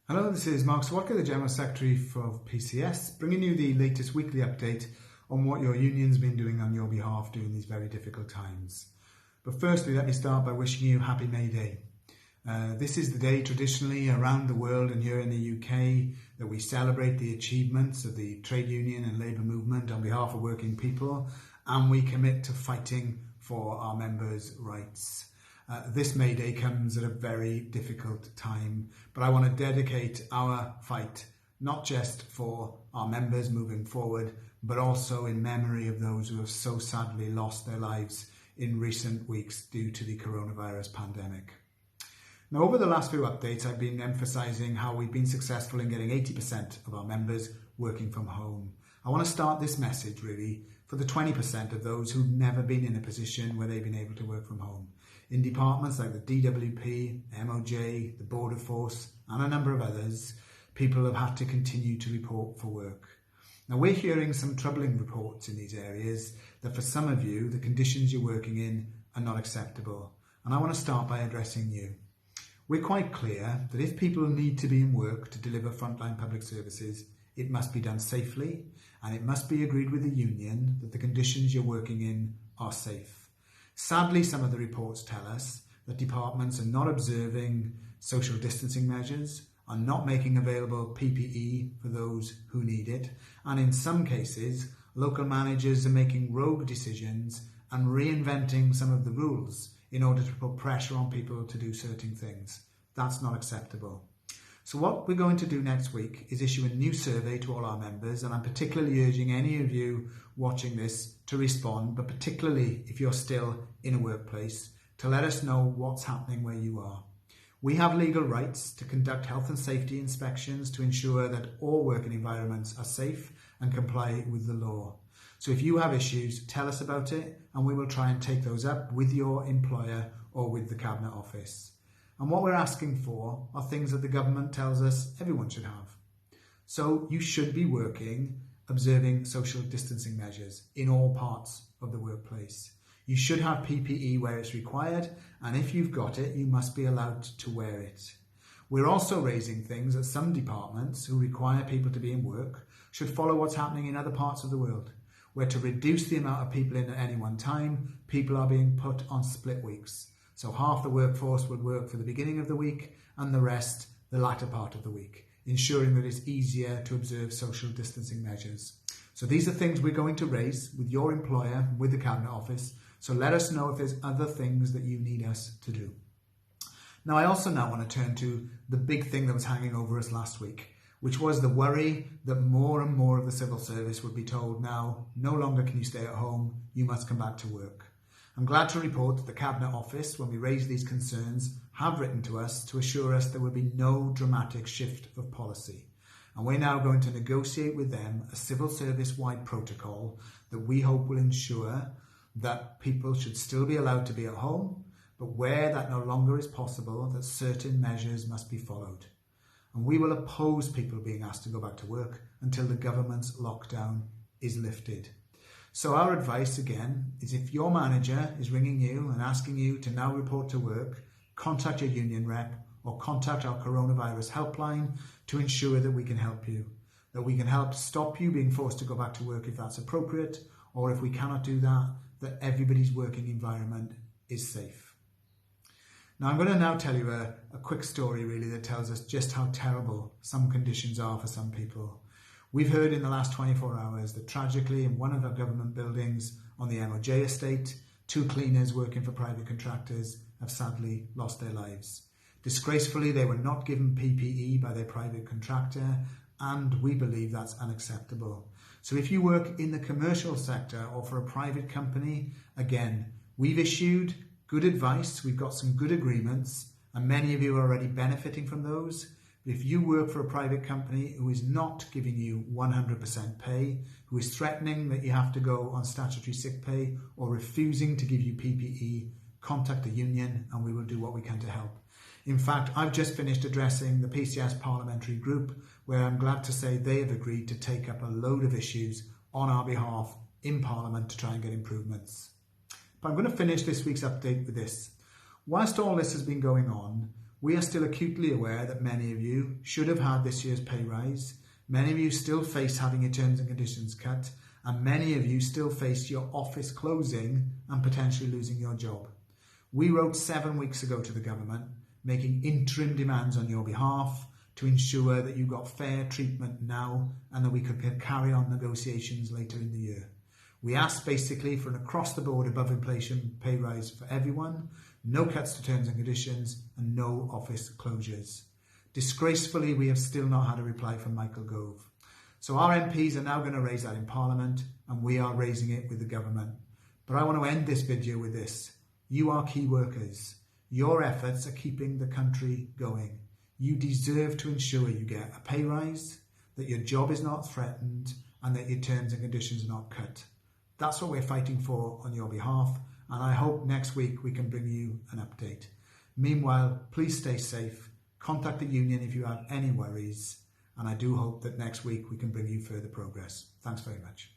Hello, this is Mark Serwotka, the General Secretary for PCS, bringing you the latest weekly update on what your union's been doing on your behalf during these very difficult times. But firstly, let me start by wishing you happy Mayday. This is the day traditionally around the world and here in the UK that we celebrate the achievements of the trade union and labour movement on behalf of working people, and we commit to fighting for our members' rights. This Mayday comes at a very difficult time, but I want to dedicate our fight not just for our members moving forward, but also in memory of those who have so sadly lost their lives in recent weeks due to the coronavirus pandemic. Now, over the last few updates, I've been emphasising how we've been successful in getting 80% of our members working from home. I want to start this message really for the 20% of those who've never been in a position where they've been able to work from home. In departments like the DWP, MOJ, the Border Force, and a number of others, people have had to continue to report for work. Now, we're hearing some troubling reports in these areas that for some of you, the conditions you're working in are not acceptable. And I want to start by addressing you. We're quite clear that if people need to be in work to deliver frontline public services, it must be done safely, and it must be agreed with the union that the conditions you're working in are safe. Sadly, some of the reports tell us that departments are not observing social distancing measures, are not making available PPE for those who need it, and in some cases, local managers are making rogue decisions and reinventing some of the rules in order to put pressure on people to do certain things. That's not acceptable. So what we're going to do next week is issue a new survey to all our members, and I'm particularly urging any of you watching this to respond, but particularly if you're still in a workplace, to let us know what's happening where you are. We have legal rights to conduct health and safety inspections to ensure that all working environments are safe and comply with the law. So if you have issues, tell us about it, and we will try and take those up with your employer or with the Cabinet Office. And what we're asking for are things that the government tells us everyone should have. So you should be working, observing social distancing measures in all parts of the workplace. You should have PPE where it's required, and if you've got it, you must be allowed to wear it. We're also raising things that some departments who require people to be in work should follow what's happening in other parts of the world, where to reduce the amount of people in at any one time, people are being put on split weeks. So half the workforce would work for the beginning of the week and the rest the latter part of the week, ensuring that it's easier to observe social distancing measures. So these are things we're going to raise with your employer, with the Cabinet Office. So let us know if there's other things that you need us to do. Now, I also now want to turn to the big thing that was hanging over us last week, which was the worry that more and more of the civil service would be told now, no longer can you stay at home, you must come back to work. I'm glad to report that the Cabinet Office, when we raised these concerns, have written to us to assure us there will be no dramatic shift of policy. And we're now going to negotiate with them a civil service-wide protocol that we hope will ensure that people should still be allowed to be at home, but where that no longer is possible, that certain measures must be followed. And we will oppose people being asked to go back to work until the government's lockdown is lifted. So our advice again is if your manager is ringing you and asking you to now report to work, contact your union rep or contact our coronavirus helpline to ensure that we can help you, that we can help stop you being forced to go back to work if that's appropriate, or if we cannot do that, that everybody's working environment is safe. Now I'm going to now tell you a quick story really that tells us just how terrible some conditions are for some people. We've heard in the last 24 hours that tragically in one of our government buildings on the MOJ estate, 2 cleaners working for private contractors have sadly lost their lives. Disgracefully, they were not given PPE by their private contractor, and we believe that's unacceptable. So if you work in the commercial sector or for a private company, again, we've issued good advice, we've got some good agreements, and many of you are already benefiting from those. If you work for a private company who is not giving you 100% pay, who is threatening that you have to go on statutory sick pay or refusing to give you PPE, contact the union and we will do what we can to help. In fact, I've just finished addressing the PCS parliamentary group where I'm glad to say they have agreed to take up a load of issues on our behalf in Parliament to try and get improvements. But I'm going to finish this week's update with this. Whilst all this has been going on, We are still acutely aware that many of you should have had this year's pay rise, many of you still face having your terms and conditions cut, and many of you still face your office closing and potentially losing your job. We wrote 7 weeks ago to the government, making interim demands on your behalf to ensure that you got fair treatment now and that we could carry on negotiations later in the year. We asked basically for an across-the-board above inflation pay rise for everyone, no cuts to terms and conditions, and no office closures. Disgracefully, we have still not had a reply from Michael Gove. So our MPs are now going to raise that in Parliament, and we are raising it with the government. But I want to end this video with this. You are key workers. Your efforts are keeping the country going. You deserve to ensure you get a pay rise, that your job is not threatened, and that your terms and conditions are not cut. That's what we're fighting for on your behalf, and I hope next week we can bring you an update. Meanwhile, please stay safe. Contact the union if you have any worries, and I do hope that next week we can bring you further progress. Thanks very much.